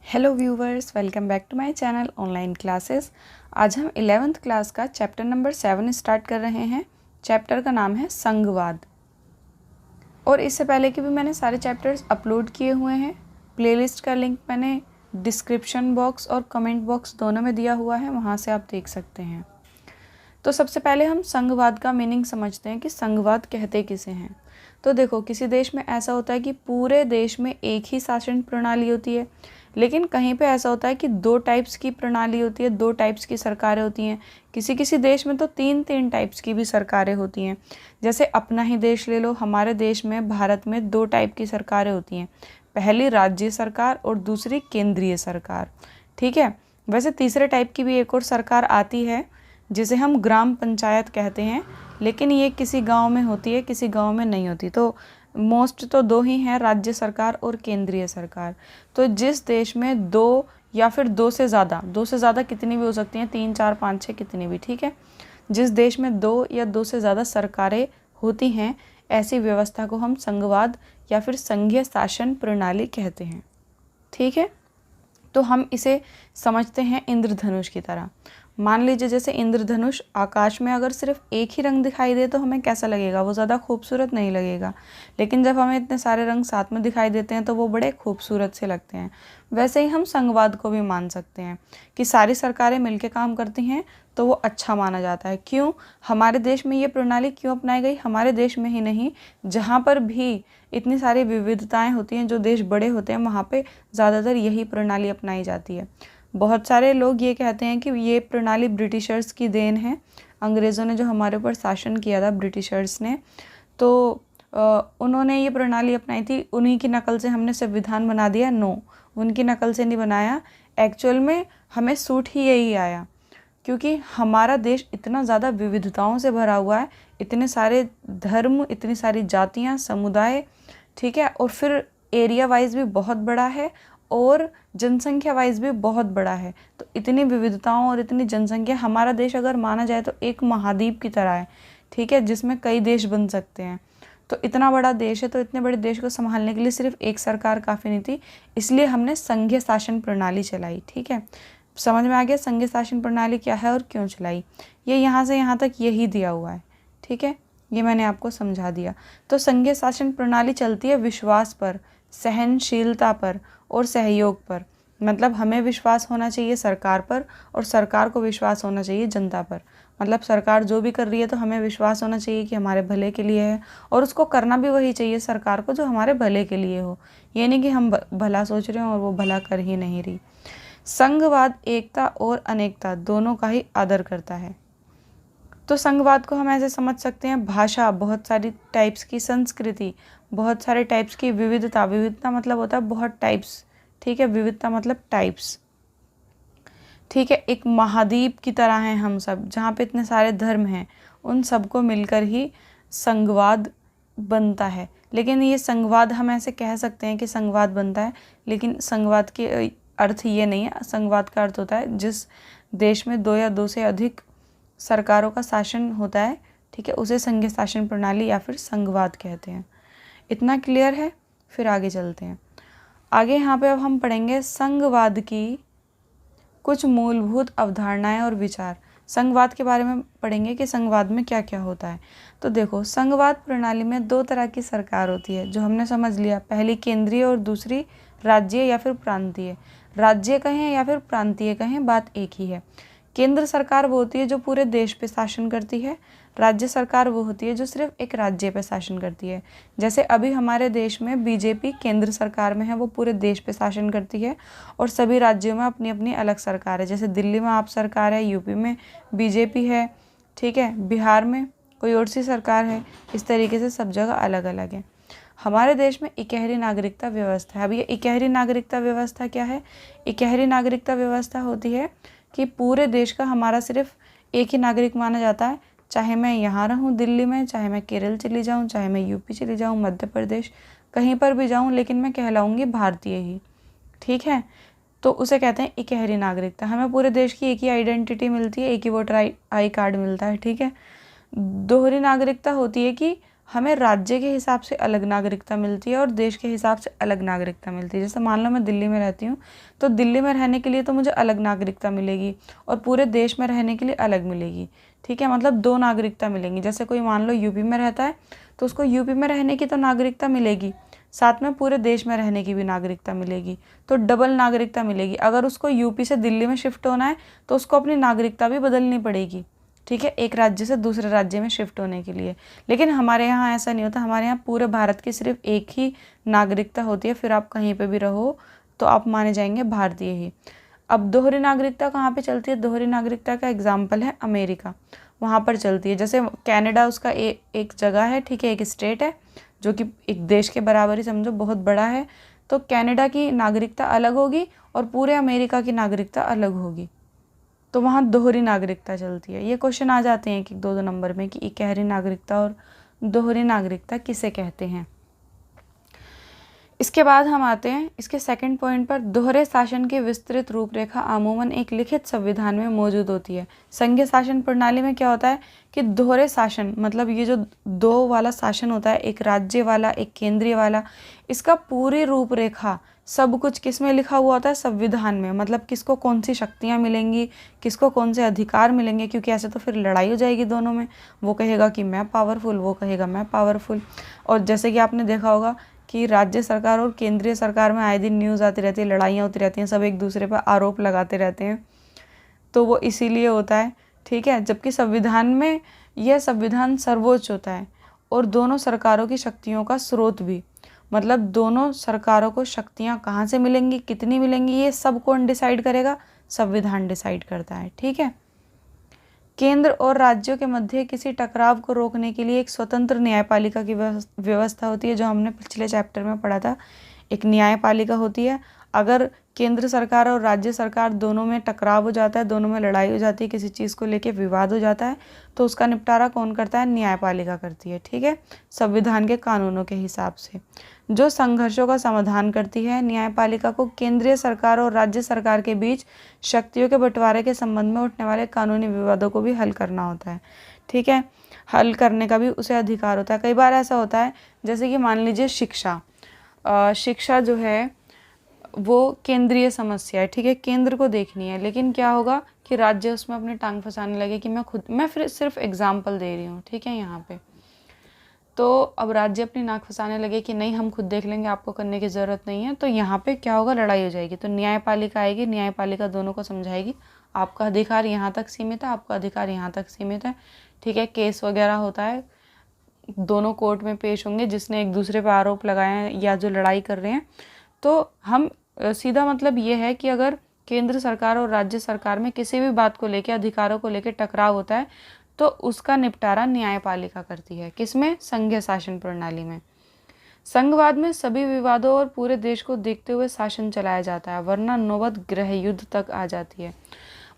Hello viewers, welcome back to my channel online classes. आज हम 11th class का chapter number 7 start कर रहे हैं। चैप्टर का नाम है संघवाद। और इससे पहले कि भी मैंने सारे चैप्टर्स अपलोड किए हुए हैं। प्लेलिस्ट का लिंक मैंने डिस्क्रिप्शन बॉक्स और कमेंट बॉक्स दोनों में दिया हुआ है, वहाँ से आप देख सकते हैं। तो सबसे पहले हम संघवाद का मीनिंग समझते हैं कि संघवाद कहते किसे हैं। तो देखो, किसी देश में ऐसा होता है कि पूरे देश में एक ही शासन प्रणाली होती है, लेकिन कहीं पे ऐसा होता है कि दो टाइप्स की प्रणाली होती है, दो टाइप्स की सरकारें होती हैं। किसी किसी देश में तो तीन तीन टाइप्स की भी सरकारें होती हैं। जैसे अपना ही देश ले लो, हमारे देश में भारत में दो टाइप की सरकारें होती हैं, पहली राज्य सरकार और दूसरी केंद्रीय सरकार। ठीक है। वैसे तीसरे टाइप की भी एक और सरकार आती है जिसे हम ग्राम पंचायत कहते हैं, लेकिन ये किसी गांव में होती है, किसी गांव में नहीं होती। तो मोस्ट तो दो ही हैं, राज्य सरकार और केंद्रीय सरकार। तो जिस देश में दो या फिर दो से ज़्यादा कितनी भी हो सकती हैं, 3, 4, 5, 6 कितनी भी, ठीक है। जिस देश में दो या दो से ज़्यादा सरकारें होती हैं, ऐसी व्यवस्था को हम संघवाद या फिर संघीय शासन प्रणाली कहते हैं। ठीक है। तो हम इसे समझते हैं इंद्रधनुष की तरह। मान लीजिए जैसे इंद्रधनुष, आकाश में अगर सिर्फ एक ही रंग दिखाई दे तो हमें कैसा लगेगा, वो ज़्यादा खूबसूरत नहीं लगेगा। लेकिन जब हमें इतने सारे रंग साथ में दिखाई देते हैं तो वो बड़े खूबसूरत से लगते हैं। वैसे ही हम संघवाद को भी मान सकते हैं कि सारी सरकारें मिलकर काम करती हैं तो वो अच्छा माना जाता है। क्यों? हमारे देश में ये प्रणाली क्यों अपनाई गई? हमारे देश में ही नहीं, जहाँ पर भी इतनी सारी विविधताएं होती हैं, जो देश बड़े होते हैं, वहाँ पे ज़्यादातर यही प्रणाली अपनाई जाती है। बहुत सारे लोग ये कहते हैं कि ये प्रणाली ब्रिटिशर्स की देन है। अंग्रेज़ों ने जो हमारे ऊपर शासन किया था, ब्रिटिशर्स ने, तो उन्होंने ये प्रणाली अपनाई थी, उन्हीं की नकल से हमने संविधान बना दिया। नो, उनकी नकल से नहीं बनाया। एक्चुअल में हमें सूट ही यही आया, क्योंकि हमारा देश इतना ज़्यादा विविधताओं से भरा हुआ है, इतने सारे धर्म, इतनी सारी जातियाँ, समुदाय, ठीक है। और फिर एरिया वाइज भी बहुत बड़ा है और जनसंख्या वाइज भी बहुत बड़ा है। तो इतनी विविधताओं और इतनी जनसंख्या, हमारा देश अगर माना जाए तो एक महाद्वीप की तरह है, ठीक है, जिसमें कई देश बन सकते हैं। तो इतना बड़ा देश है, तो इतने बड़े देश को संभालने के लिए सिर्फ एक सरकार काफ़ी नहीं थी, इसलिए हमने संघीय शासन प्रणाली चलाई। ठीक है। समझ में आ गया संघीय शासन प्रणाली क्या है और क्यों चलाई? ये यहाँ से यहाँ तक यही दिया हुआ है। ठीक है, ये मैंने आपको समझा दिया। तो संघीय शासन प्रणाली चलती है विश्वास पर, सहनशीलता पर और सहयोग पर। मतलब हमें विश्वास होना चाहिए सरकार पर और सरकार को विश्वास होना चाहिए जनता पर। मतलब सरकार जो भी कर रही है तो हमें विश्वास होना चाहिए कि हमारे भले के लिए है, और उसको करना भी वही चाहिए सरकार को जो हमारे भले के लिए हो। ये नहीं कि हम भला सोच रहे हैं और वो भला कर ही नहीं रही। संघवाद एकता और अनेकता दोनों का ही आदर करता है। तो संघवाद को हम ऐसे समझ सकते हैं, भाषा, बहुत सारी टाइप्स की संस्कृति, बहुत सारे टाइप्स की विविधता। विविधता मतलब होता है बहुत टाइप्स, ठीक है। विविधता मतलब टाइप्स, ठीक है। एक महाद्वीप की तरह हैं हम सब, जहाँ पे इतने सारे धर्म हैं, उन सबको मिलकर ही संघवाद बनता है। लेकिन ये संघवाद, हम ऐसे कह सकते हैं कि संघवाद बनता है, लेकिन संघवाद के अर्थ ये नहीं है। संघवाद का अर्थ होता है जिस देश में दो या दो से अधिक सरकारों का शासन होता है, ठीक है, उसे संघीय शासन प्रणाली या फिर संघवाद कहते हैं। इतना क्लियर है? फिर आगे चलते हैं। आगे यहाँ पे अब हम पढ़ेंगे संघवाद की कुछ मूलभूत अवधारणाएं और विचार। संघवाद के बारे में पढ़ेंगे कि संघवाद में क्या क्या होता है। तो देखो, संघवाद प्रणाली में दो तरह की सरकार होती है, जो हमने समझ लिया। पहली केंद्रीय और दूसरी राज्य या फिर प्रांतीय। राज्य कहें या फिर प्रांतीय कहें, बात एक ही है। केंद्र सरकार वो होती है जो पूरे देश पे शासन करती है। राज्य सरकार वो होती है जो सिर्फ एक राज्य पे शासन करती है। जैसे अभी हमारे देश में बीजेपी केंद्र सरकार में है, वो पूरे देश पे शासन करती है, और सभी राज्यों में अपनी अपनी अलग सरकार है। जैसे दिल्ली में आप सरकार है, यूपी में बीजेपी है, ठीक है, बिहार में कोई और सी सरकार है। इस तरीके से सब जगह अलग अलग है। हमारे देश में इकहरी नागरिकता व्यवस्था है। अब ये इकहरी नागरिकता व्यवस्था क्या है? इकहरी नागरिकता व्यवस्था होती है कि पूरे देश का हमारा सिर्फ एक ही नागरिक माना जाता है। चाहे मैं यहाँ रहूँ दिल्ली में, चाहे मैं केरल चली जाऊँ, चाहे मैं यूपी चली जाऊँ, मध्य प्रदेश, कहीं पर भी जाऊँ, लेकिन मैं कहलाऊँगी भारतीय ही। ठीक है। तो उसे कहते हैं इकहरी नागरिकता। हमें पूरे देश की एक ही आइडेंटिटी मिलती है, एक ही वोटर आई कार्ड मिलता है। ठीक है। दोहरी नागरिकता होती है कि हमें राज्य के हिसाब से अलग नागरिकता मिलती है और देश के हिसाब से अलग नागरिकता मिलती है। जैसे मान लो मैं दिल्ली में रहती हूँ, तो दिल्ली में रहने के लिए तो मुझे अलग नागरिकता मिलेगी और पूरे देश में रहने के लिए अलग मिलेगी। ठीक है, मतलब 2 नागरिकता मिलेंगी। जैसे कोई मान लो यूपी में रहता है तो उसको यूपी में रहने की तो नागरिकता मिलेगी, साथ में पूरे देश में रहने की भी नागरिकता मिलेगी, तो डबल नागरिकता मिलेगी। अगर उसको यूपी से दिल्ली में शिफ्ट होना है तो उसको अपनी नागरिकता भी बदलनी पड़ेगी। ठीक है, एक राज्य से दूसरे राज्य में शिफ्ट होने के लिए। लेकिन हमारे यहाँ ऐसा नहीं होता, हमारे यहाँ पूरे भारत की सिर्फ एक ही नागरिकता होती है, फिर आप कहीं पे भी रहो तो आप माने जाएंगे भारतीय ही। अब दोहरी नागरिकता कहाँ पे चलती है? दोहरी नागरिकता का एग्जाम्पल है अमेरिका, वहाँ पर चलती है। जैसे कनाडा उसका एक जगह है, ठीक है, एक स्टेट है जो कि एक देश के बराबर ही समझो, बहुत बड़ा है। तो कनाडा की नागरिकता अलग होगी और पूरे अमेरिका की नागरिकता अलग होगी, तो वहाँ दोहरी नागरिकता चलती है। ये क्वेश्चन आ जाते हैं कि 2-2 नंबर में कि इकहरी नागरिकता और दोहरी नागरिकता किसे कहते हैं। इसके बाद हम आते हैं इसके सेकंड पॉइंट पर। दोहरे शासन की विस्तृत रूपरेखा अमूमन एक लिखित संविधान में मौजूद होती है। संघीय शासन प्रणाली में क्या होता है कि दोहरे शासन मतलब ये जो 2 वाला शासन होता है, एक राज्य वाला एक केंद्रीय वाला, इसका पूरी रूपरेखा सब कुछ किस में लिखा हुआ होता है? संविधान में। मतलब किसको कौन सी शक्तियाँ मिलेंगी, किसको कौन से अधिकार मिलेंगे, क्योंकि ऐसे तो फिर लड़ाई हो जाएगी दोनों में। वो कहेगा कि मैं पावरफुल, वो कहेगा मैं पावरफुल। और जैसे कि आपने देखा होगा कि राज्य सरकार और केंद्रीय सरकार में आए दिन न्यूज़ आती रहती है, लड़ाइयाँ होती रहती हैं, सब एक दूसरे पर आरोप लगाते रहते हैं, तो वो इसीलिए होता है। ठीक है, जबकि संविधान में यह संविधान सर्वोच्च होता है और दोनों सरकारों की शक्तियों का स्रोत भी। मतलब दोनों सरकारों को शक्तियाँ कहाँ से मिलेंगी, कितनी मिलेंगी, ये सब कौन डिसाइड करेगा? संविधान डिसाइड करता है। ठीक है, केंद्र और राज्यों के मध्य किसी टकराव को रोकने के लिए एक स्वतंत्र न्यायपालिका की व्यवस्था होती है, जो हमने पिछले चैप्टर में पढ़ा था। एक न्यायपालिका होती है। अगर केंद्र सरकार और राज्य सरकार दोनों में टकराव हो जाता है, दोनों में लड़ाई हो जाती है, किसी चीज़ को लेके विवाद हो जाता है, तो उसका निपटारा कौन करता है? न्यायपालिका करती है। ठीक है, संविधान के कानूनों के हिसाब से जो संघर्षों का समाधान करती है। न्यायपालिका को केंद्रीय सरकार और राज्य सरकार के बीच शक्तियों के बंटवारे के संबंध में उठने वाले कानूनी विवादों को भी हल करना होता है। ठीक है, हल करने का भी उसे अधिकार होता है। कई बार ऐसा होता है जैसे कि मान लीजिए शिक्षा जो है वो केंद्रीय समस्या है। ठीक है, केंद्र को देखनी है, लेकिन क्या होगा कि राज्य उसमें अपनी टांग फंसाने लगे कि मैं फिर सिर्फ एग्जाम्पल दे रही हूँ। ठीक है, यहाँ पे तो अब राज्य अपनी नाक फंसाने लगे कि नहीं हम खुद देख लेंगे, आपको करने की ज़रूरत नहीं है, तो यहाँ पे क्या होगा? लड़ाई हो जाएगी। तो न्यायपालिका आएगी, न्यायपालिका दोनों को समझाएगी आपका अधिकार यहाँ तक सीमित है, आपका अधिकार यहाँ तक सीमित है। ठीक है, केस वगैरह होता है, दोनों कोर्ट में पेश होंगे, जिसने एक दूसरे पर आरोप लगाए हैं या जो लड़ाई कर रहे हैं। तो हम सीधा मतलब ये है कि अगर केंद्र सरकार और राज्य सरकार में किसी भी बात को लेकर, अधिकारों को लेकर टकराव होता है, तो उसका निपटारा न्यायपालिका करती है। किसमें? संघीय शासन प्रणाली में। संघवाद में सभी विवादों और पूरे देश को देखते हुए शासन चलाया जाता है, वरना नौबत गृह युद्ध तक आ जाती है।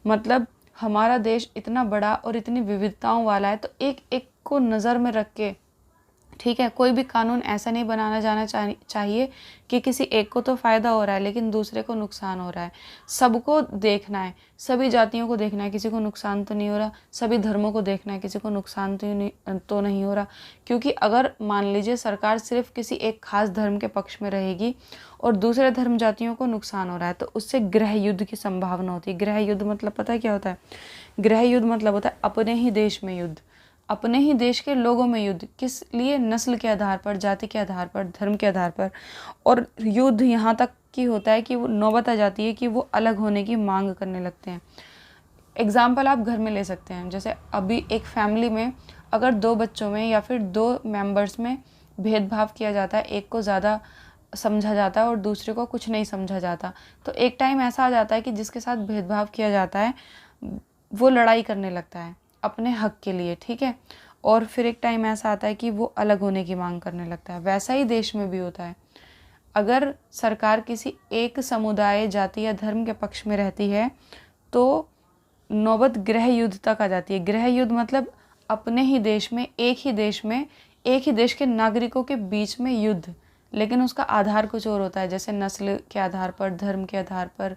मतलब हमारा देश इतना बड़ा और इतनी विविधताओं वाला है, तो एक एक को नज़र में रख के, ठीक है, कोई भी कानून ऐसा नहीं बनाना जाना चाहिए कि किसी एक को तो फ़ायदा हो रहा है लेकिन दूसरे को नुकसान हो रहा है। सबको देखना है, सभी जातियों को देखना है, किसी को नुकसान तो नहीं हो रहा, सभी धर्मों को देखना है, किसी को नुकसान तो नहीं हो रहा। क्योंकि अगर मान लीजिए सरकार सिर्फ किसी एक खास धर्म के पक्ष में रहेगी और दूसरे धर्म जातियों को नुकसान हो रहा है, तो उससे गृह युद्ध की संभावना होती है। गृह युद्ध मतलब पता है क्या होता है? गृह युद्ध मतलब होता है अपने ही देश में युद्ध, अपने ही देश के लोगों में युद्ध। किस लिए? नस्ल के आधार पर, जाति के आधार पर, धर्म के आधार पर। और युद्ध यहाँ तक की होता है कि वो नौबत आ जाती है कि वो अलग होने की मांग करने लगते हैं। एग्जाम्पल आप घर में ले सकते हैं। जैसे अभी एक फैमिली में अगर 2 बच्चों में या फिर 2 मेंबर्स में भेदभाव किया जाता है, एक को ज़्यादा समझा जाता है और दूसरे को कुछ नहीं समझा जाता, तो एक टाइम ऐसा आ जाता है कि जिसके साथ भेदभाव किया जाता है वो लड़ाई करने लगता है अपने हक के लिए। ठीक है, और फिर एक टाइम ऐसा आता है कि वो अलग होने की मांग करने लगता है। वैसा ही देश में भी होता है। अगर सरकार किसी एक समुदाय, जाति या धर्म के पक्ष में रहती है तो नौबत गृह युद्ध तक आ जाती है। गृह युद्ध मतलब अपने ही देश में, एक ही देश के नागरिकों के बीच में युद्ध, लेकिन उसका आधार कुछ और होता है। जैसे नस्ल के आधार पर, धर्म के आधार पर,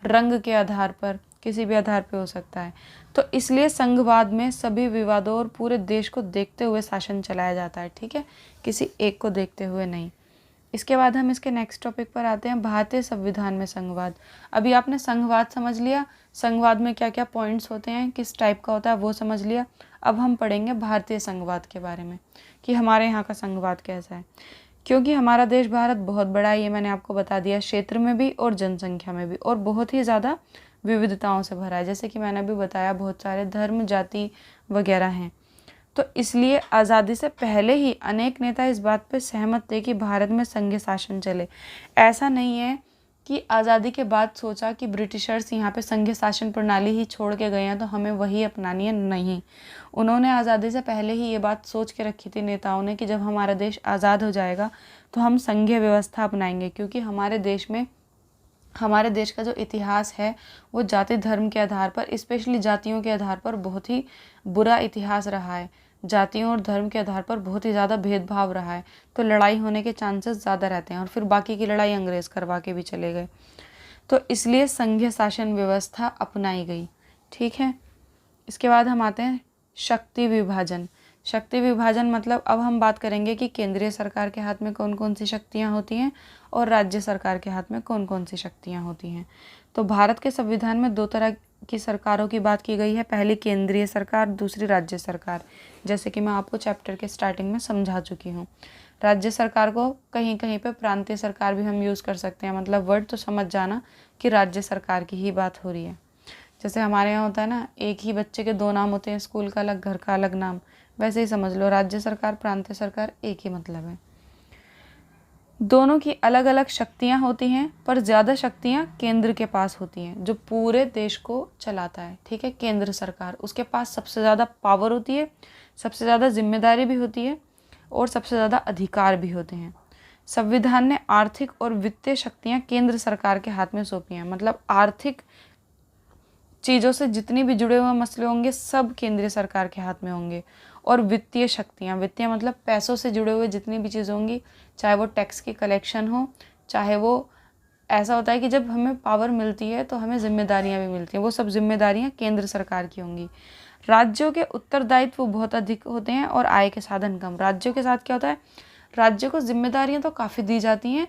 रंग के आधार पर, किसी भी आधार पे हो सकता है। तो इसलिए संघवाद में सभी विवादों और पूरे देश को देखते हुए शासन चलाया जाता है, ठीक है, किसी एक को देखते हुए नहीं। इसके बाद हम इसके नेक्स्ट टॉपिक पर आते हैं, भारतीय संविधान में संघवाद। अभी आपने संघवाद समझ लिया, संघवाद में क्या क्या पॉइंट्स होते हैं, किस टाइप का होता है वो समझ लिया। अब हम पढ़ेंगे भारतीय संघवाद के बारे में कि हमारे यहाँ का संघवाद कैसा है। क्योंकि हमारा देश भारत बहुत बड़ा है, ये मैंने आपको बता दिया, क्षेत्र में भी और जनसंख्या में भी, और बहुत ही ज़्यादा विविधताओं से भरा है। जैसे कि मैंने अभी बताया, बहुत सारे धर्म, जाति वगैरह हैं। तो इसलिए आज़ादी से पहले ही अनेक नेता इस बात पर सहमत थे कि भारत में संघीय शासन चले। ऐसा नहीं है कि आज़ादी के बाद सोचा कि ब्रिटिशर्स यहाँ पे संघीय शासन प्रणाली ही छोड़ के गए हैं तो हमें वही अपनानी है, नहीं। उन्होंने आज़ादी से पहले ही ये बात सोच के रखी थी नेताओं ने कि जब हमारा देश आज़ाद हो जाएगा तो हम संघीय व्यवस्था अपनाएंगे। क्योंकि हमारे देश का जो इतिहास है वो जाति धर्म के आधार पर, स्पेशली जातियों के आधार पर बहुत ही बुरा इतिहास रहा है। जातियों और धर्म के आधार पर बहुत ही ज़्यादा भेदभाव रहा है, तो लड़ाई होने के चांसेस ज़्यादा रहते हैं। और फिर बाकी की लड़ाई अंग्रेज़ करवा के भी चले गए, तो इसलिए संघीय शासन व्यवस्था अपनाई गई, ठीक है। इसके बाद हम आते हैं शक्ति विभाजन। शक्ति विभाजन मतलब अब हम बात करेंगे कि केंद्रीय सरकार के हाथ में कौन कौन सी शक्तियाँ होती हैं और राज्य सरकार के हाथ में कौन कौन सी शक्तियाँ होती हैं। तो भारत के संविधान में दो तरह की सरकारों की बात की गई है, पहली केंद्रीय सरकार, दूसरी राज्य सरकार। जैसे कि मैं आपको चैप्टर के स्टार्टिंग में समझा चुकी हूँ। राज्य सरकार को कहीं कहीं पे प्रांतीय सरकार भी हम यूज़ कर सकते हैं, मतलब वर्ड तो समझ जाना कि राज्य सरकार की ही बात हो रही है। जैसे हमारे यहाँ होता है ना, एक ही बच्चे के दो नाम होते हैं, स्कूल का अलग, घर का अलग नाम, वैसे ही समझ लो राज्य सरकार, प्रांतीय सरकार एक ही मतलब है। दोनों की अलग अलग शक्तियाँ होती हैं, पर ज़्यादा शक्तियाँ केंद्र के पास होती हैं, जो पूरे देश को चलाता है, ठीक है। केंद्र सरकार, उसके पास सबसे ज़्यादा पावर होती है, सबसे ज़्यादा जिम्मेदारी भी होती है और सबसे ज़्यादा अधिकार भी होते हैं। संविधान ने आर्थिक और वित्तीय शक्तियाँ केंद्र सरकार के हाथ में सौंपी हैं। मतलब आर्थिक चीज़ों से जितनी भी जुड़े हुए मसले होंगे सब केंद्रीय सरकार के हाथ में होंगे। और वित्तीय शक्तियाँ, वित्तीय मतलब पैसों से जुड़े हुए जितनी भी चीज़ें होंगी, चाहे वो टैक्स की कलेक्शन हो, चाहे वो ऐसा होता है कि जब हमें पावर मिलती है तो हमें जिम्मेदारियाँ भी मिलती हैं, वो सब जिम्मेदारियाँ केंद्र सरकार की होंगी। राज्यों के उत्तरदायित्व बहुत अधिक होते हैं और आय के साधन कम। राज्यों के साथ क्या होता है, राज्यों को जिम्मेदारियाँ तो काफ़ी दी जाती हैं,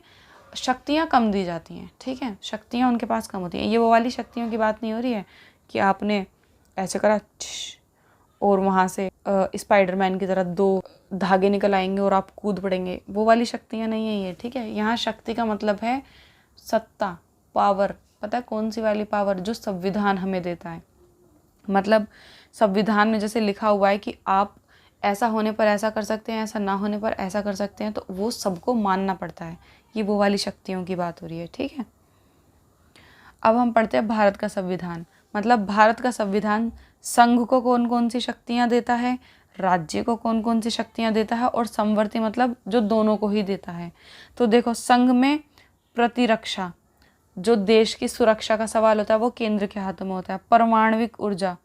शक्तियाँ कम दी जाती हैं, ठीक है, शक्तियाँ उनके पास कम होती हैं। ये वो वाली शक्तियों की बात नहीं हो रही है कि आपने ऐसे करा और वहाँ से स्पाइडरमैन की तरह दो धागे निकल आएंगे और आप कूद पड़ेंगे, वो वाली शक्तियाँ नहीं है ये, ठीक है। यहाँ शक्ति का मतलब है सत्ता, पावर। पता है कौन सी वाली पावर, जो संविधान हमें देता है। मतलब संविधान में जैसे लिखा हुआ है कि आप ऐसा होने पर ऐसा कर सकते हैं, ऐसा ना होने पर ऐसा कर सकते हैं, तो वो सबको मानना पड़ता है। ये वो वाली शक्तियों की बात हो रही है, ठीक है। अब हम पढ़ते हैं भारत का संविधान। मतलब भारत का संविधान संघ को कौन कौन सी शक्तियाँ देता है, राज्य को कौन कौन सी शक्तियाँ देता है, और समवर्ती मतलब जो दोनों को ही देता है। तो देखो, संघ में प्रतिरक्षा, जो देश की सुरक्षा का सवाल होता है वो केंद्र के हाथों में होता है। परमाणविक ऊर्जा,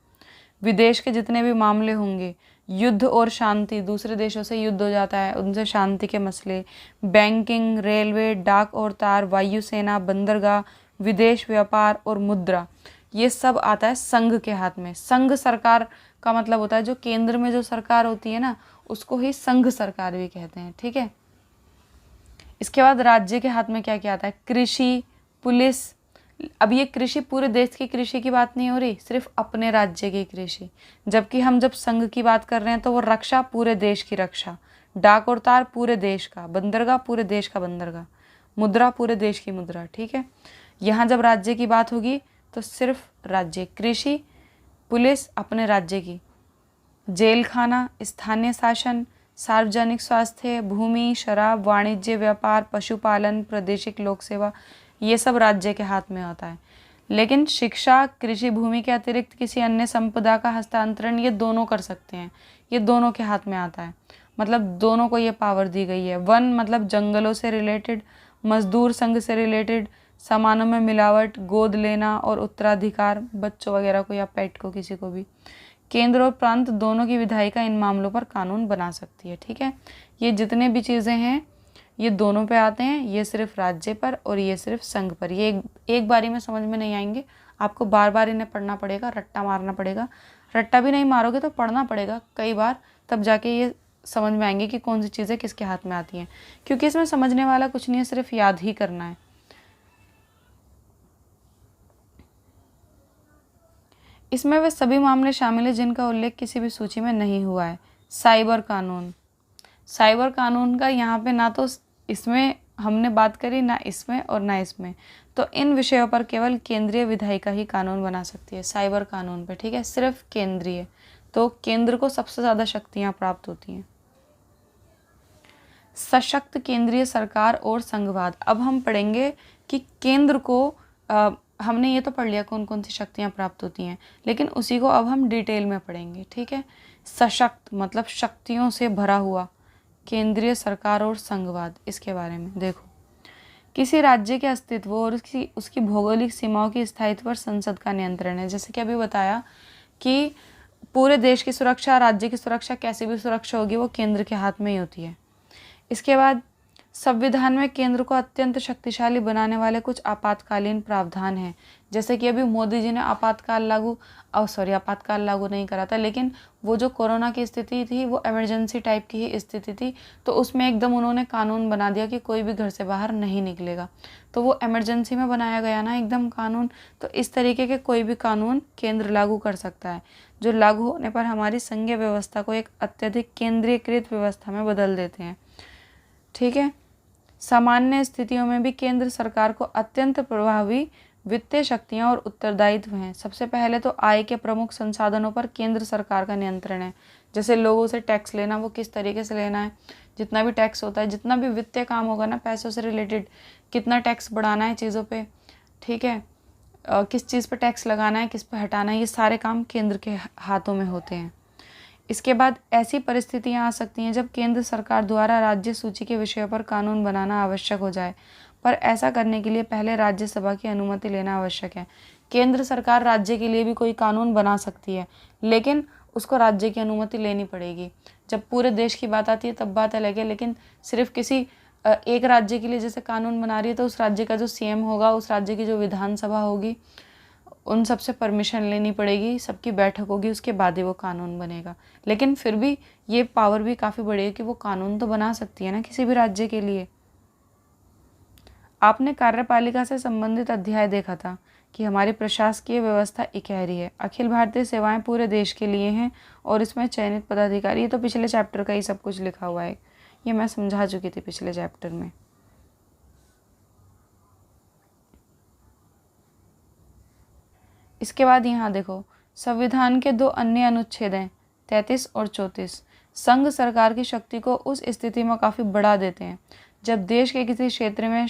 विदेश के जितने भी मामले होंगे, युद्ध और शांति, दूसरे देशों से युद्ध हो जाता है, उनसे शांति के मसले, बैंकिंग, रेलवे, डाक और तार, वायुसेना, बंदरगाह, विदेश व्यापार और मुद्रा, ये सब आता है संघ के हाथ में। संघ सरकार का मतलब होता है जो केंद्र में जो सरकार होती है ना, उसको ही संघ सरकार भी कहते हैं, ठीक है। इसके बाद राज्य के हाथ में क्या क्या आता है, कृषि, पुलिस। अब ये कृषि पूरे देश की कृषि की बात नहीं हो रही, सिर्फ अपने राज्य की कृषि। जबकि हम जब संघ की बात कर रहे हैं तो वो रक्षा, पूरे देश की रक्षा, डाक और तार पूरे देश का, बंदरगाह पूरे देश का बंदरगाह, मुद्रा पूरे देश की मुद्रा, ठीक है। यहाँ जब राज्य की बात होगी तो सिर्फ राज्य, कृषि, पुलिस अपने राज्य की, जेल खाना, स्थानीय शासन, सार्वजनिक स्वास्थ्य, भूमि, शराब, वाणिज्य, व्यापार, पशुपालन, प्रादेशिक लोक सेवा, ये सब राज्य के हाथ में होता है। लेकिन शिक्षा, कृषि भूमि के अतिरिक्त किसी अन्य संपदा का हस्तांतरण ये दोनों कर सकते हैं, ये दोनों के हाथ में आता है। मतलब दोनों को ये पावर दी गई है। वन मतलब जंगलों से रिलेटेड, मजदूर संघ से रिलेटेड, सामानों में मिलावट, गोद लेना और उत्तराधिकार, बच्चों वगैरह को या पेट को, किसी को भी। केंद्र और प्रांत दोनों की विधायिका इन मामलों पर कानून बना सकती है, ठीक है। ये जितने भी चीज़ें हैं ये दोनों पे आते हैं, ये सिर्फ राज्य पर और ये सिर्फ संघ पर। ये एक बारी में समझ में नहीं आएंगे, आपको बार बार इन्हें पढ़ना पड़ेगा, रट्टा मारना पड़ेगा। रट्टा भी नहीं मारोगे तो पढ़ना पड़ेगा कई बार, तब जाके ये समझ में आएंगे कि कौन सी चीज़ें किसके हाथ में आती हैं, क्योंकि इसमें समझने वाला कुछ नहीं है, सिर्फ याद ही करना है। इसमें वे सभी मामले शामिल हैं जिनका उल्लेख किसी भी सूची में नहीं हुआ है। साइबर कानून, साइबर कानून का यहाँ पे ना तो इसमें हमने बात करी, ना इसमें और ना इसमें, तो इन विषयों पर केवल केंद्रीय विधायिका ही कानून बना सकती है साइबर कानून पे, ठीक है, सिर्फ केंद्रीय। तो केंद्र को सबसे ज़्यादा शक्तियाँ प्राप्त होती हैं। सशक्त केंद्रीय सरकार और संघवाद। अब हम पढ़ेंगे कि केंद्र को हमने ये तो पढ़ लिया कौन कौन सी शक्तियाँ प्राप्त होती हैं, लेकिन उसी को अब हम डिटेल में पढ़ेंगे, ठीक है। सशक्त मतलब शक्तियों से भरा हुआ, केंद्रीय सरकार और संघवाद, इसके बारे में देखो। किसी राज्य के अस्तित्व और उसकी भौगोलिक सीमाओं की स्थायित्व पर संसद का नियंत्रण है। जैसे कि अभी बताया कि पूरे देश की सुरक्षा, राज्य की सुरक्षा, कैसी भी सुरक्षा होगी वो केंद्र के हाथ में ही होती है। इसके बाद संविधान में केंद्र को अत्यंत शक्तिशाली बनाने वाले कुछ आपातकालीन प्रावधान हैं। जैसे कि अभी मोदी जी ने आपातकाल लागू नहीं करा था, लेकिन वो जो कोरोना की स्थिति थी वो इमरजेंसी टाइप की ही स्थिति थी, तो उसमें एकदम उन्होंने कानून बना दिया कि कोई भी घर से बाहर नहीं निकलेगा। तो वो इमरजेंसी में बनाया गया ना एकदम कानून, तो इस तरीके के कोई भी कानून केंद्र लागू कर सकता है, जो लागू होने पर हमारी संघीय व्यवस्था को एक अत्यधिक केंद्रीकृत व्यवस्था में बदल देते हैं, ठीक है। सामान्य स्थितियों में भी केंद्र सरकार को अत्यंत प्रभावी वित्तीय शक्तियां और उत्तरदायित्व हैं। सबसे पहले तो आय के प्रमुख संसाधनों पर केंद्र सरकार का नियंत्रण है। जैसे लोगों से टैक्स लेना, वो किस तरीके से लेना है, जितना भी टैक्स होता है, जितना भी वित्तीय काम होगा ना पैसों से रिलेटेड, कितना टैक्स बढ़ाना है चीज़ों पे, ठीक है, किस चीज़ पर टैक्स लगाना है, किस पर हटाना है, ये सारे काम केंद्र के हाथों में होते हैं। इसके बाद ऐसी परिस्थितियां आ सकती हैं जब केंद्र सरकार द्वारा राज्य सूची के विषयों पर कानून बनाना आवश्यक हो जाए, पर ऐसा करने के लिए पहले राज्यसभा की अनुमति लेना आवश्यक है। केंद्र सरकार राज्य के लिए भी कोई कानून बना सकती है, लेकिन उसको राज्य की अनुमति लेनी पड़ेगी। जब पूरे देश की बात आती है तब बात अलग है, लेकिन सिर्फ किसी एक राज्य के लिए जैसे कानून बना रही है तो उस राज्य का जो सीएम होगा, उस राज्य की जो विधानसभा होगी, उन सबसे परमिशन लेनी पड़ेगी, सबकी बैठक होगी, उसके बाद ही वो कानून बनेगा। लेकिन फिर भी ये पावर भी काफ़ी बड़ी है कि वो कानून तो बना सकती है ना किसी भी राज्य के लिए। आपने कार्यपालिका से संबंधित अध्याय देखा था कि हमारी प्रशासकीय व्यवस्था इकहरी है। अखिल भारतीय सेवाएं पूरे देश के लिए हैं और इसमें चयनित पदाधिकारी, ये तो पिछले चैप्टर का ही सब कुछ लिखा हुआ है, ये मैं समझा चुकी थी पिछले चैप्टर में। इसके बाद यहाँ देखो, संविधान के दो अन्य अनुच्छेद हैं 33 और 34, संघ सरकार की शक्ति को उस स्थिति में काफ़ी बढ़ा देते हैं जब देश के किसी क्षेत्र में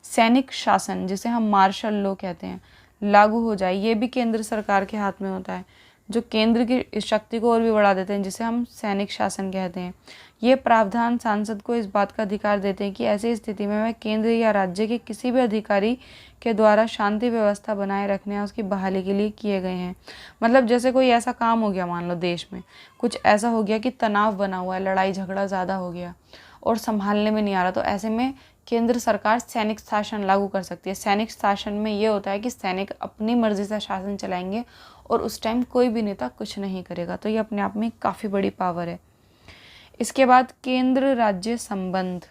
सैनिक शासन, जिसे हम मार्शल लॉ कहते हैं, लागू हो जाए। ये भी केंद्र सरकार के हाथ में होता है, जो केंद्र की शक्ति को और भी बढ़ा देते हैं, जिसे हम सैनिक शासन कहते हैं। ये प्रावधान सांसद को इस बात का अधिकार देते हैं कि ऐसी स्थिति में वह केंद्र या राज्य के किसी भी अधिकारी के द्वारा शांति व्यवस्था बनाए रखने या उसकी बहाली के लिए किए गए हैं। मतलब जैसे कोई ऐसा काम हो गया, मान लो देश में कुछ ऐसा हो गया कि तनाव बना हुआ है, लड़ाई झगड़ा ज़्यादा हो गया और संभालने में नहीं आ रहा, तो ऐसे में केंद्र सरकार सैनिक शासन लागू कर सकती है। सैनिक शासन में ये होता है कि सैनिक अपनी मर्जी से शासन चलाएंगे और उस टाइम कोई भी नेता कुछ नहीं करेगा, तो ये अपने आप में काफ़ी बड़ी पावर है। इसके बाद केंद्र राज्य संबंध।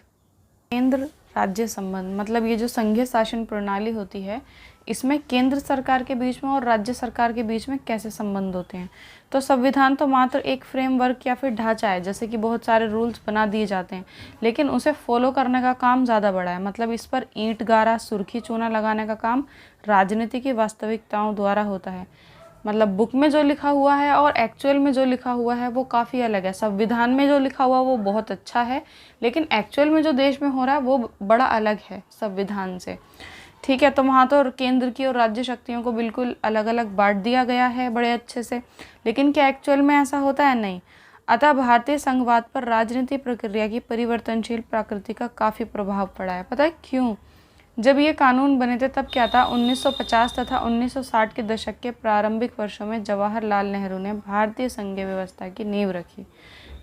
केंद्र राज्य संबंध मतलब ये जो संघीय शासन प्रणाली होती है, इसमें केंद्र सरकार के बीच में और राज्य सरकार के बीच में कैसे संबंध होते हैं। तो संविधान तो मात्र एक फ्रेमवर्क या फिर ढांचा है, जैसे कि बहुत सारे रूल्स बना दिए जाते हैं, लेकिन उसे फॉलो करने का काम ज़्यादा बड़ा है। मतलब इस पर ईंट गारा सुर्खी चूना लगाने का काम राजनीति की वास्तविकताओं द्वारा होता है। मतलब बुक में जो लिखा हुआ है और एक्चुअल में जो लिखा हुआ है वो काफ़ी अलग है। संविधान में जो लिखा हुआ वो बहुत अच्छा है, लेकिन एक्चुअल में जो देश में हो रहा है वो बड़ा अलग है संविधान से, ठीक है। तो वहाँ तो केंद्र की और राज्य शक्तियों को बिल्कुल अलग अलग बांट दिया गया है बड़े अच्छे से, लेकिन क्या एक्चुअल में ऐसा होता है? नहीं। अतः भारतीय संघवाद पर राजनीतिक प्रक्रिया की परिवर्तनशील प्रकृति का काफ़ी प्रभाव पड़ा है। पता है क्यों? जब ये कानून बने थे तब क्या था, 1950 तथा 1960 के दशक के प्रारंभिक वर्षों में जवाहरलाल नेहरू ने भारतीय संघीय व्यवस्था की नींव रखी।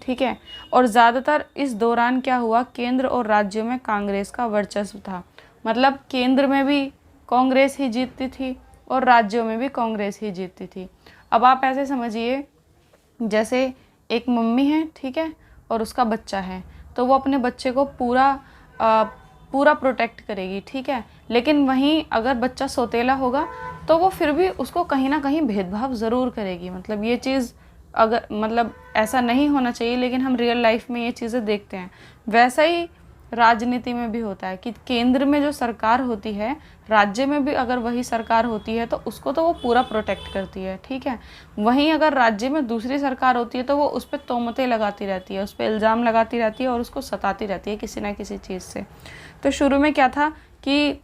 ठीक है। और ज़्यादातर इस दौरान क्या हुआ, केंद्र और राज्यों में कांग्रेस का वर्चस्व था। मतलब केंद्र में भी कांग्रेस ही जीतती थी और राज्यों में भी कांग्रेस ही जीतती थी। अब आप ऐसे समझिए, जैसे एक मम्मी है, ठीक है, और उसका बच्चा है, तो वो अपने बच्चे को पूरा प्रोटेक्ट करेगी, ठीक है। लेकिन वहीं अगर बच्चा सौतेला होगा तो वो फिर भी उसको कहीं ना कहीं भेदभाव ज़रूर करेगी। मतलब ये चीज़ अगर मतलब ऐसा नहीं होना चाहिए, लेकिन हम रियल लाइफ में ये चीज़ें देखते हैं। वैसा ही राजनीति में भी होता है कि केंद्र में जो सरकार होती है, राज्य में भी अगर वही सरकार होती है तो उसको तो वो पूरा प्रोटेक्ट करती है, ठीक है। वहीं अगर राज्य में दूसरी सरकार होती है तो वो उस पर तोहमतें लगाती रहती है, उस पर इल्ज़ाम लगाती रहती है और उसको सताती रहती है किसी ना किसी चीज़ से। तो शुरू में क्या था कि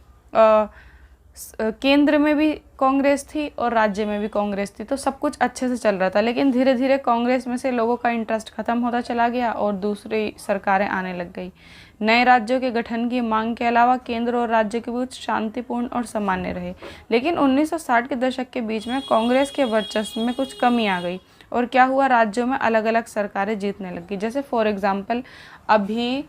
केंद्र में भी कांग्रेस थी और राज्य में भी कांग्रेस थी, तो सब कुछ अच्छे से चल रहा था। लेकिन धीरे धीरे कांग्रेस में से लोगों का इंटरेस्ट खत्म होता चला गया और दूसरी सरकारें आने लग गई। नए राज्यों के गठन की मांग के अलावा केंद्र और राज्य के बीच शांतिपूर्ण और सामान्य रहे। लेकिन 1960 के दशक के बीच में कांग्रेस के वर्चस्व में कुछ कमी आ गई और क्या हुआ, राज्यों में अलग अलग सरकारें जीतने लगी। जैसे फॉर एग्जाम्पल अभी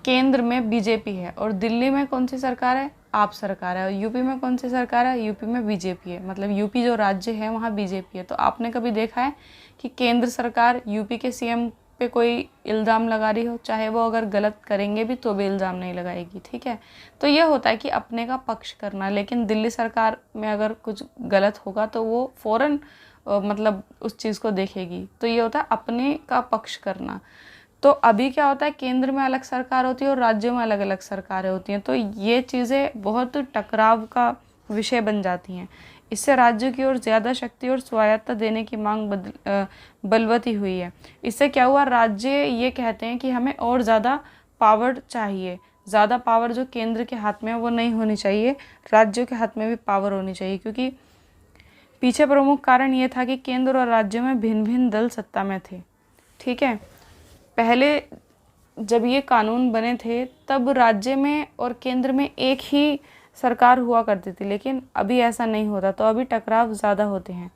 केंद्र में बीजेपी है और दिल्ली में कौन सी सरकार है, आप सरकार है। और यूपी में कौन सी सरकार है, यूपी में बीजेपी है। मतलब यूपी जो राज्य है वहाँ बीजेपी है। तो आपने कभी देखा है कि केंद्र सरकार यूपी के सीएम पे कोई इल्ज़ाम लगा रही हो, चाहे वो अगर गलत करेंगे भी तो भी इल्ज़ाम नहीं लगाएगी, ठीक है। तो ये होता है कि अपने का पक्ष करना। लेकिन दिल्ली सरकार में अगर कुछ गलत होगा तो वो फ़ौरन मतलब उस चीज़ को देखेगी। तो ये होता है अपने का पक्ष करना। तो अभी क्या होता है, केंद्र में अलग सरकार होती है और राज्यों में अलग अलग सरकारें होती हैं। तो ये चीज़ें बहुत टकराव का विषय बन जाती हैं। इससे राज्यों की ओर ज़्यादा शक्ति और स्वायत्तता देने की मांग बलवती हुई है। इससे क्या हुआ, राज्य ये कहते हैं कि हमें और ज़्यादा पावर चाहिए। ज़्यादा पावर जो केंद्र के हाथ में है वो नहीं होनी चाहिए, राज्यों के हाथ में भी पावर होनी चाहिए। क्योंकि पीछे प्रमुख कारण ये था कि केंद्र और राज्यों में भिन्न भिन्न दल सत्ता में थे, ठीक है। पहले जब ये कानून बने थे तब राज्य में और केंद्र में एक ही सरकार हुआ करती थी, लेकिन अभी ऐसा नहीं होता। तो अभी टकराव ज़्यादा होते हैं।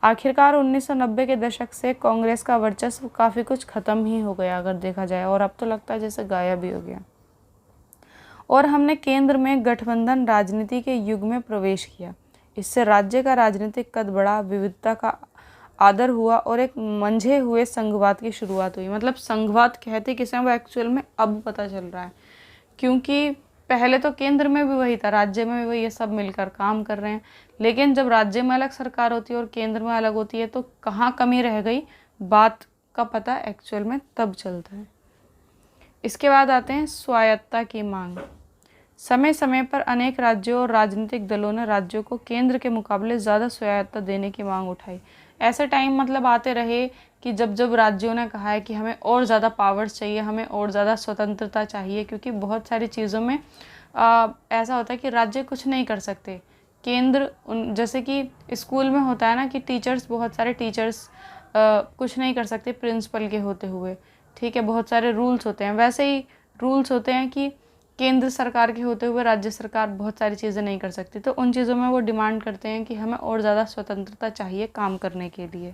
आखिरकार 1990 के दशक से कांग्रेस का वर्चस्व काफ़ी कुछ ख़त्म ही हो गया अगर देखा जाए, और अब तो लगता है जैसे गायब ही हो गया। और हमने केंद्र में गठबंधन राजनीति के युग में प्रवेश किया। इससे राज्य का राजनीतिक कद बढ़ा, विविधता का आदर हुआ और एक मंझे हुए संघवाद की शुरुआत हुई। मतलब संघवाद कहते किसे वो एक्चुअल में अब पता चल रहा है, क्योंकि पहले तो केंद्र में भी वही था, राज्य में भी वही, ये सब मिलकर काम कर रहे हैं। लेकिन जब राज्य में अलग सरकार होती है और केंद्र में अलग होती है तो कहाँ कमी रह गई, बात का पता एक्चुअल में तब चलता है। इसके बाद आते हैं स्वायत्तता की मांग। समय समय पर अनेक राज्यों और राजनीतिक दलों ने राज्यों को केंद्र के मुकाबले ज़्यादा स्वायत्तता देने की मांग उठाई। ऐसे टाइम मतलब आते रहे कि जब जब राज्यों ने कहा है कि हमें और ज़्यादा पावर्स चाहिए, हमें और ज़्यादा स्वतंत्रता चाहिए, क्योंकि बहुत सारी चीज़ों में ऐसा होता है कि राज्य कुछ नहीं कर सकते। केंद्र जैसे कि स्कूल में होता है ना कि टीचर्स, बहुत सारे टीचर्स कुछ नहीं कर सकते प्रिंसिपल के होते हुए, ठीक है। बहुत सारे रूल्स होते हैं, वैसे ही रूल्स होते हैं कि केंद्र सरकार के होते हुए राज्य सरकार बहुत सारी चीज़ें नहीं कर सकती। तो उन चीज़ों में वो डिमांड करते हैं कि हमें और ज़्यादा स्वतंत्रता चाहिए काम करने के लिए।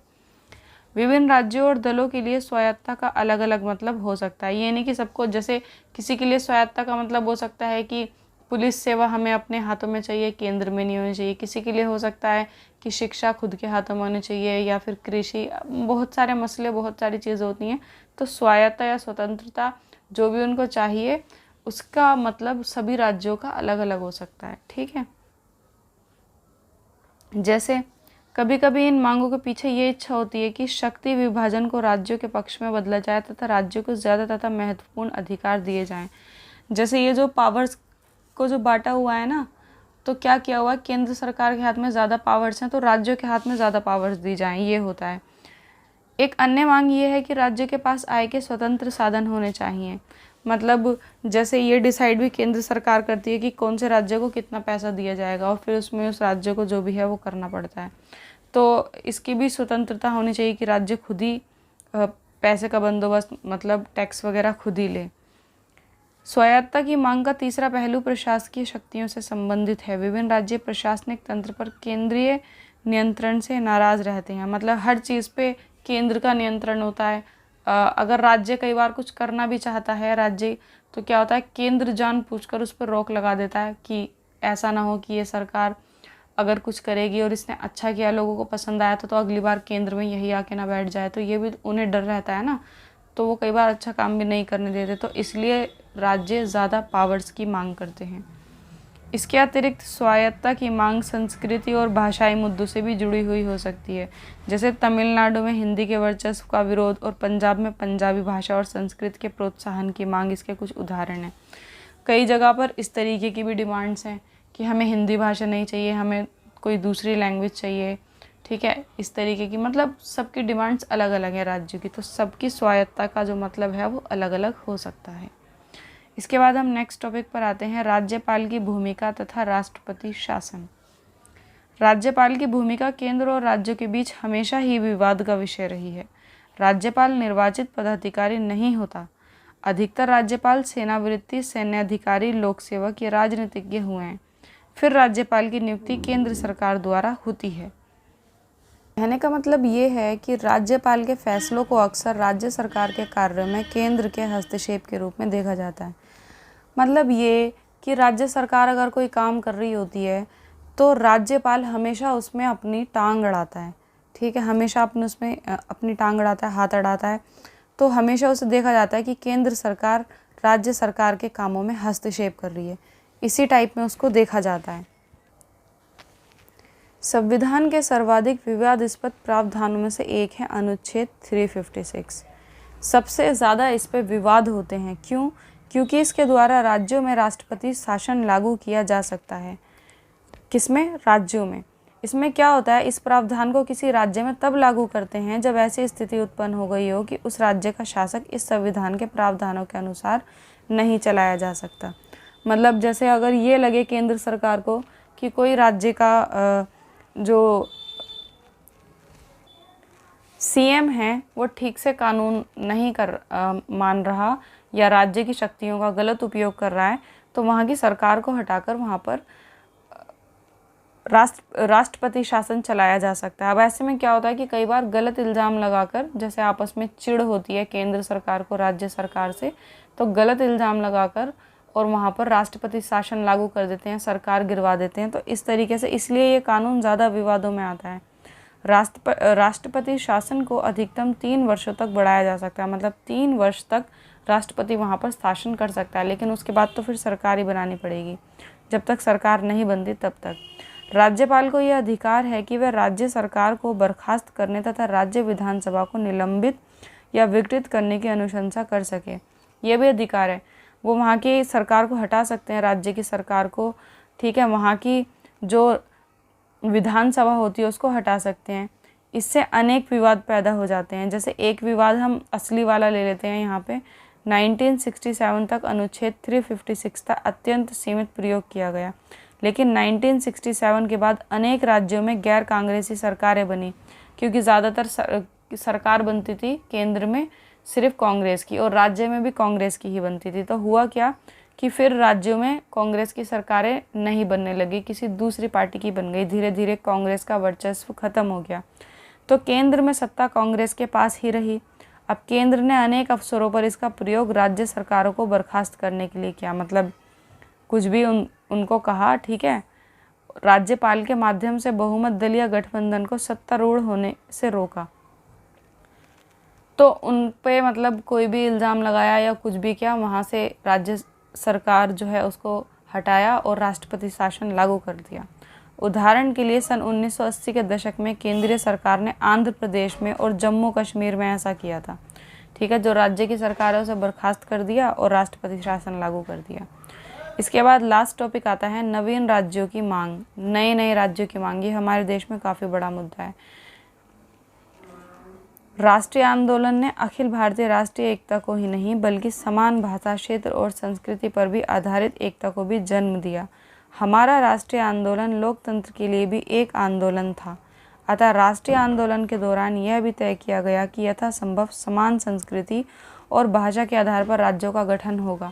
विभिन्न राज्यों और दलों के लिए स्वायत्तता का अलग अलग मतलब हो सकता है। ये नहीं कि सबको, जैसे किसी के लिए स्वायत्तता का मतलब हो सकता है कि पुलिस सेवा हमें अपने हाथों में चाहिए, केंद्र में नहीं होनी चाहिए। किसी के लिए हो सकता है कि शिक्षा खुद के हाथों में होनी चाहिए, या फिर कृषि। बहुत सारे मसले, बहुत सारी चीज़ें होती हैं। तो स्वायत्तता या स्वतंत्रता जो भी उनको चाहिए उसका मतलब सभी राज्यों का अलग अलग हो सकता है, ठीक है। जैसे कभी कभी इन मांगों के पीछे ये इच्छा होती है कि शक्ति विभाजन को राज्यों के पक्ष में बदला जाए तथा राज्यों को ज़्यादा तथा महत्वपूर्ण अधिकार दिए जाएं। जैसे ये जो पावर्स को जो बांटा हुआ है ना, तो क्या किया हुआ है, केंद्र सरकार के हाथ में ज़्यादा पावर्स हैं तो राज्यों के हाथ में ज़्यादा पावर्स दी जाएं, ये होता है। एक अन्य मांग ये है कि राज्य के पास आय के स्वतंत्र साधन होने चाहिए। मतलब जैसे ये डिसाइड भी केंद्र सरकार करती है कि कौन से राज्य को कितना पैसा दिया जाएगा, और फिर उसमें उस राज्य को जो भी है वो करना पड़ता है। तो इसकी भी स्वतंत्रता होनी चाहिए कि राज्य खुद ही पैसे का बंदोबस्त, मतलब टैक्स वगैरह खुद ही ले। स्वायत्तता की मांग का तीसरा पहलू प्रशासकीय शक्तियों से संबंधित है। विभिन्न राज्य प्रशासनिक तंत्र पर केंद्रीय नियंत्रण से नाराज रहते हैं। मतलब हर चीज़ पे केंद्र का नियंत्रण होता है, अगर राज्य कई बार कुछ करना भी चाहता है राज्य, तो क्या होता है, केंद्र जानबूझकर उस पर रोक लगा देता है कि ऐसा ना हो कि ये सरकार अगर कुछ करेगी और इसने अच्छा किया, लोगों को पसंद आया तो अगली बार केंद्र में यही आके ना बैठ जाए, तो ये भी उन्हें डर रहता है ना, तो वो कई बार अच्छा काम भी नहीं करने देते, तो इसलिए राज्य ज़्यादा पावर्स की मांग करते हैं। इसके अतिरिक्त स्वायत्तता की मांग संस्कृति और भाषाई मुद्दों से भी जुड़ी हुई हो सकती है, जैसे तमिलनाडु में हिंदी के वर्चस्व का विरोध और पंजाब में पंजाबी भाषा और संस्कृत के प्रोत्साहन की मांग इसके कुछ उदाहरण हैं। कई जगह पर इस तरीके की भी डिमांड्स हैं कि हमें हिंदी भाषा नहीं चाहिए, हमें कोई दूसरी लैंग्वेज चाहिए, ठीक है, इस तरीके की, मतलब सबकी डिमांड्स अलग अलग हैं राज्यों की, तो सबकी स्वायत्तता का जो मतलब है वो अलग अलग हो सकता है। इसके बाद हम नेक्स्ट टॉपिक पर आते हैं, राज्यपाल की भूमिका तथा राष्ट्रपति शासन। राज्यपाल की भूमिका केंद्र और राज्यों के बीच हमेशा ही विवाद का विषय रही है। राज्यपाल निर्वाचित पदाधिकारी नहीं होता। अधिकतर राज्यपाल सेनावृत्ति, सैन्य अधिकारी, लोक सेवक या राजनीतिज्ञ हुए हैं। फिर राज्यपाल की नियुक्ति केंद्र सरकार द्वारा होती है। कहने का मतलब ये है कि राज्यपाल के फैसलों को अक्सर राज्य सरकार के कार्यों में केंद्र के हस्तक्षेप के रूप में देखा जाता है। मतलब ये कि राज्य सरकार अगर कोई काम कर रही होती है तो राज्यपाल हमेशा उसमें अपनी टांग अड़ाता है, ठीक है, हमेशा उसमें अपनी टांग अड़ाता है, हाथ अड़ाता है, तो हमेशा उसे देखा जाता है कि केंद्र सरकार राज्य सरकार के कामों में हस्तक्षेप कर रही है, इसी टाइप में उसको देखा जाता है। संविधान के सर्वाधिक विवादास्पद प्रावधानों में से एक है अनुच्छेद 356। सबसे ज़्यादा इस पर विवाद होते हैं। क्यों? क्योंकि इसके द्वारा राज्यों में राष्ट्रपति शासन लागू किया जा सकता है। किसमें? राज्यों में। इसमें क्या होता है, इस प्रावधान को किसी राज्य में तब लागू करते हैं जब ऐसी स्थिति उत्पन्न हो गई हो कि उस राज्य का शासक इस संविधान के प्रावधानों के अनुसार नहीं चलाया जा सकता। मतलब जैसे अगर ये लगे केंद्र सरकार को कि कोई राज्य का जो सीएम है वो ठीक से कानून नहीं मान रहा या राज्य की शक्तियों का गलत उपयोग कर रहा है, तो वहाँ की सरकार को हटाकर वहाँ पर राष्ट्रपति शासन चलाया जा सकता है। अब ऐसे में क्या होता है कि कई बार गलत इल्ज़ाम लगाकर, जैसे आपस में चिढ़ होती है केंद्र सरकार को राज्य सरकार से, तो गलत इल्ज़ाम लगाकर और वहाँ पर राष्ट्रपति शासन लागू कर देते हैं, सरकार गिरवा देते हैं। तो इस तरीके से इसलिए ये कानून ज़्यादा विवादों में आता है। राष्ट्रपति शासन को अधिकतम 3 वर्षों तक बढ़ाया जा सकता है, मतलब 3 वर्ष तक राष्ट्रपति वहाँ पर शासन कर सकता है, लेकिन उसके बाद तो फिर सरकार ही बनानी पड़ेगी। जब तक सरकार नहीं बनती तब तक राज्यपाल को यह अधिकार है कि वह राज्य सरकार को बर्खास्त करने तथा राज्य विधानसभा को निलंबित या विघटित करने की अनुशंसा कर सके। यह भी अधिकार है, वो वहाँ की सरकार को हटा सकते हैं, राज्य की सरकार को, ठीक है, वहाँ की जो विधानसभा होती है उसको हटा सकते हैं। इससे अनेक विवाद पैदा हो जाते हैं। जैसे एक विवाद हम असली वाला ले लेते हैं यहाँ पे, 1967 तक अनुच्छेद 356 का अत्यंत सीमित प्रयोग किया गया, लेकिन 1967 के बाद अनेक राज्यों में गैर कांग्रेसी सरकारें बनी, क्योंकि ज़्यादातर सरकार बनती थी केंद्र में सिर्फ कांग्रेस की और राज्य में भी कांग्रेस की ही बनती थी। तो हुआ क्या कि फिर राज्यों में कांग्रेस की सरकारें नहीं बनने लगी, किसी दूसरी पार्टी की बन गई। धीरे धीरे कांग्रेस का वर्चस्व खत्म हो गया, तो केंद्र में सत्ता कांग्रेस के पास ही रही। अब केंद्र ने अनेक अवसरों पर इसका प्रयोग राज्य सरकारों को बर्खास्त करने के लिए किया, मतलब कुछ भी उनको कहा, ठीक है, राज्यपाल के माध्यम से बहुमत दलीय गठबंधन को सत्तारूढ़ होने से रोका। तो उन पे मतलब कोई भी इल्ज़ाम लगाया या कुछ भी किया, वहाँ से राज्य सरकार जो है उसको हटाया और राष्ट्रपति शासन लागू कर दिया। उदाहरण के लिए सन 1980 के दशक में केंद्रीय सरकार ने आंध्र प्रदेश में और जम्मू कश्मीर में ऐसा किया था, ठीक है, जो राज्य की सरकार है उसे बर्खास्त कर दिया और राष्ट्रपति शासन लागू कर दिया। इसके बाद लास्ट टॉपिक आता है नवीन राज्यों की मांग, नए नए राज्यों की मांग। ये हमारे देश में काफ़ी बड़ा मुद्दा है। राष्ट्रीय आंदोलन ने अखिल भारतीय राष्ट्रीय एकता को ही नहीं बल्कि समान भाषा, क्षेत्र और संस्कृति पर भी आधारित एकता को भी जन्म दिया। हमारा राष्ट्रीय आंदोलन लोकतंत्र के लिए भी एक आंदोलन था। अतः राष्ट्रीय आंदोलन के दौरान यह भी तय किया गया कि यथासंभव समान संस्कृति और भाषा के आधार पर राज्यों का गठन होगा।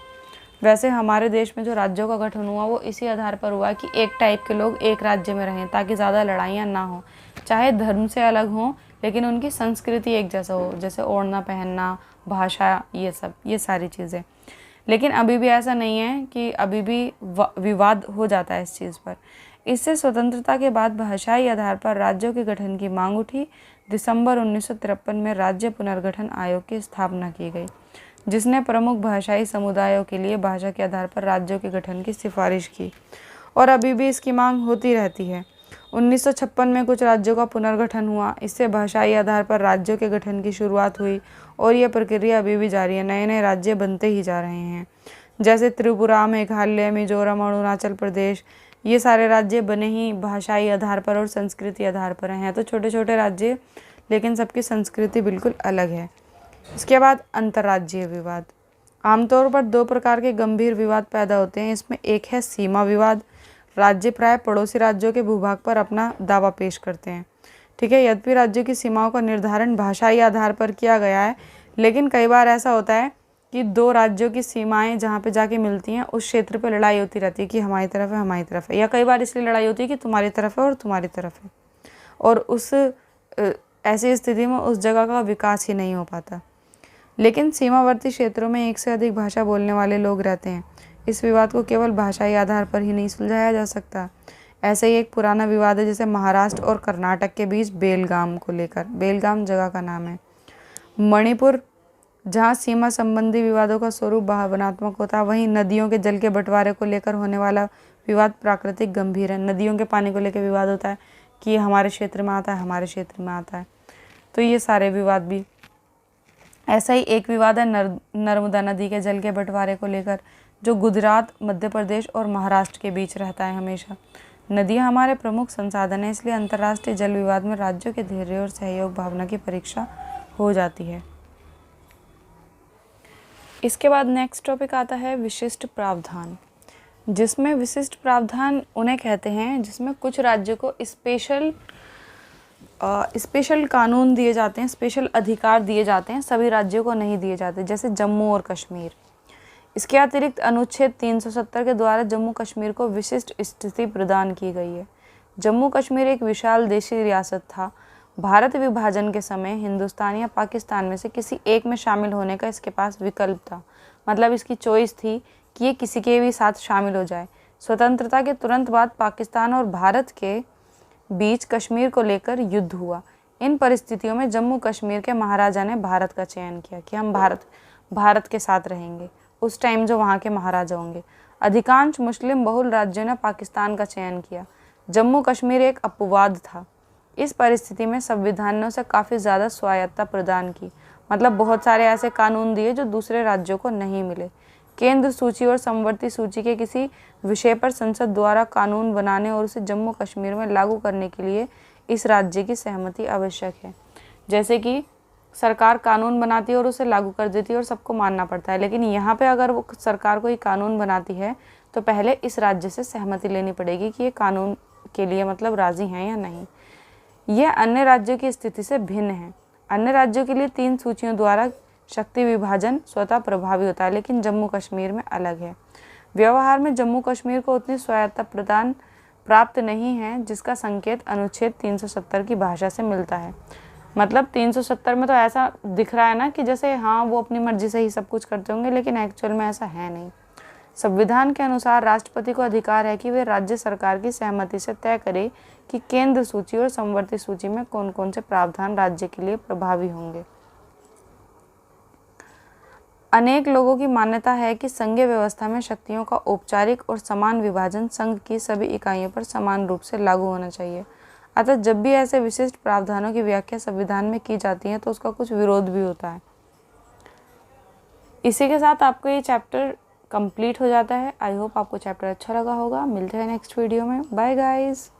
वैसे हमारे देश में जो राज्यों का गठन हुआ वो इसी आधार पर हुआ कि एक टाइप के लोग एक राज्य में रहें ताकि ज़्यादा लड़ाइयाँ ना हो, चाहे धर्म से अलग हों लेकिन उनकी संस्कृति एक जैसा हो, जैसे ओढ़ना पहनना, भाषा, ये सब, ये सारी चीज़ें। लेकिन अभी भी ऐसा नहीं है कि अभी भी विवाद हो जाता है इस चीज़ पर। इससे स्वतंत्रता के बाद भाषाई आधार पर राज्यों के गठन की मांग उठी। दिसंबर 1953 में राज्य पुनर्गठन आयोग की स्थापना की गई, जिसने प्रमुख भाषाई समुदायों के लिए भाषा के आधार पर राज्यों के गठन की सिफारिश की, और अभी भी इसकी मांग होती रहती है। 1956 में कुछ राज्यों का पुनर्गठन हुआ, इससे भाषाई आधार पर राज्यों के गठन की शुरुआत हुई और यह प्रक्रिया अभी भी जारी है। नए नए राज्य बनते ही जा रहे हैं, जैसे त्रिपुरा, मेघालय, मिजोरम, अरुणाचल प्रदेश, ये सारे राज्य बने ही भाषाई आधार पर और संस्कृति आधार पर हैं। तो छोटे छोटे राज्य, लेकिन सबकी संस्कृति बिल्कुल अलग है। इसके बाद अंतर्राज्यीय विवाद। आमतौर पर दो प्रकार के गंभीर विवाद पैदा होते हैं। इसमें एक है सीमा विवाद। राज्य प्राय पड़ोसी राज्यों के भूभाग पर अपना दावा पेश करते हैं, ठीक है। यद्यपि राज्यों की सीमाओं का निर्धारण भाषाई आधार पर किया गया है, लेकिन कई बार ऐसा होता है कि दो राज्यों की सीमाएं जहाँ पे जाके मिलती हैं, उस क्षेत्र पे लड़ाई होती रहती है कि हमारी तरफ है, हमारी तरफ है, या कई बार इसलिए लड़ाई होती है कि तुम्हारी तरफ है और तुम्हारी तरफ है, और उस ऐसी स्थिति में उस जगह का विकास ही नहीं हो पाता। लेकिन सीमावर्ती क्षेत्रों में एक से अधिक भाषा बोलने वाले लोग रहते हैं। इस विवाद को केवल भाषाई आधार पर ही नहीं सुलझाया जा सकता। ऐसे ही एक पुराना विवाद है जैसे महाराष्ट्र और कर्नाटक के बीच बेलगाम को लेकर। बेलगाम जगह का नाम है। मणिपुर, जहाँ सीमा संबंधी विवादों का स्वरूप भावनात्मक होता है, वहीं नदियों के जल के बंटवारे को लेकर होने वाला विवाद प्राकृतिक गंभीर है। नदियों के पानी को लेकर विवाद होता है कि हमारे क्षेत्र में आता है, हमारे क्षेत्र में आता है, तो ये सारे विवाद भी। ऐसा ही एक विवाद है नर्मदा नदी के जल के बंटवारे को लेकर, जो गुजरात, मध्य प्रदेश और महाराष्ट्र के बीच रहता है हमेशा। नदियाँ हमारे प्रमुख संसाधन हैं, इसलिए अंतर्राष्ट्रीय जल विवाद में राज्यों के धैर्य और सहयोग भावना की परीक्षा हो जाती है। इसके बाद नेक्स्ट टॉपिक आता है विशिष्ट प्रावधान, जिसमें विशिष्ट प्रावधान उन्हें कहते हैं जिसमें कुछ राज्यों को स्पेशल कानून दिए जाते हैं, स्पेशल अधिकार दिए जाते हैं, सभी राज्यों को नहीं दिए जाते, जैसे जम्मू और कश्मीर। इसके अतिरिक्त अनुच्छेद 370 के द्वारा जम्मू कश्मीर को विशिष्ट स्थिति प्रदान की गई है। जम्मू कश्मीर एक विशाल देशी रियासत था। भारत विभाजन के समय हिंदुस्तान या पाकिस्तान में से किसी एक में शामिल होने का इसके पास विकल्प था, मतलब इसकी चॉइस थी कि ये किसी के भी साथ शामिल हो जाए। स्वतंत्रता के तुरंत बाद पाकिस्तान और भारत के बीच कश्मीर को लेकर युद्ध हुआ। इन परिस्थितियों में जम्मू कश्मीर के महाराजा ने भारत का चयन किया कि हम भारत के साथ रहेंगे। उस टाइम जो वहाँ के महाराजा होंगे। अधिकांश मुस्लिम बहुल राज्यों ने पाकिस्तान का चयन किया। जम्मू कश्मीर एक अपवाद था। इस परिस्थिति में संविधान ने उसे काफ़ी ज़्यादा स्वायत्तता प्रदान की, मतलब बहुत सारे ऐसे कानून दिए जो दूसरे राज्यों को नहीं मिले। केंद्र सूची और समवर्ती सूची के किसी विषय पर संसद द्वारा कानून बनाने और उसे जम्मू कश्मीर में लागू करने के लिए इस राज्य की सहमति आवश्यक है। जैसे कि सरकार कानून बनाती है और उसे लागू कर देती है और सबको मानना पड़ता है, लेकिन यहाँ पे अगर वो सरकार कोई कानून बनाती है तो पहले इस राज्य से सहमति लेनी पड़ेगी कि ये कानून के लिए मतलब राज़ी हैं या नहीं। यह अन्य राज्यों की स्थिति से भिन्न है। अन्य राज्यों के लिए 3 सूचियों द्वारा शक्ति विभाजन स्वतः प्रभावी होता है, लेकिन जम्मू कश्मीर में अलग है। व्यवहार में जम्मू कश्मीर को उतनी स्वायत्तता प्राप्त नहीं है जिसका संकेत अनुच्छेद 370 की भाषा से मिलता है। मतलब 370 में तो ऐसा दिख रहा है ना कि जैसे हाँ वो अपनी मर्जी से ही सब कुछ करते होंगे, लेकिन एक्चुअल में ऐसा है नहीं। संविधान के अनुसार राष्ट्रपति को अधिकार है कि वे राज्य सरकार की सहमति से तय करे कि केंद्र सूची और समवर्ती सूची में कौन कौन से प्रावधान राज्य के लिए प्रभावी होंगे। अनेक लोगों की मान्यता है कि संघीय व्यवस्था में शक्तियों का औपचारिक और समान विभाजन संघ की सभी इकाइयों पर समान रूप से लागू होना चाहिए। अतः जब भी ऐसे विशिष्ट प्रावधानों की व्याख्या संविधान में की जाती है तो उसका कुछ विरोध भी होता है। इसी के साथ आपको ये चैप्टर कंप्लीट हो जाता है। आई होप आपको चैप्टर अच्छा लगा होगा। मिलते हैं नेक्स्ट वीडियो में। Bye guys.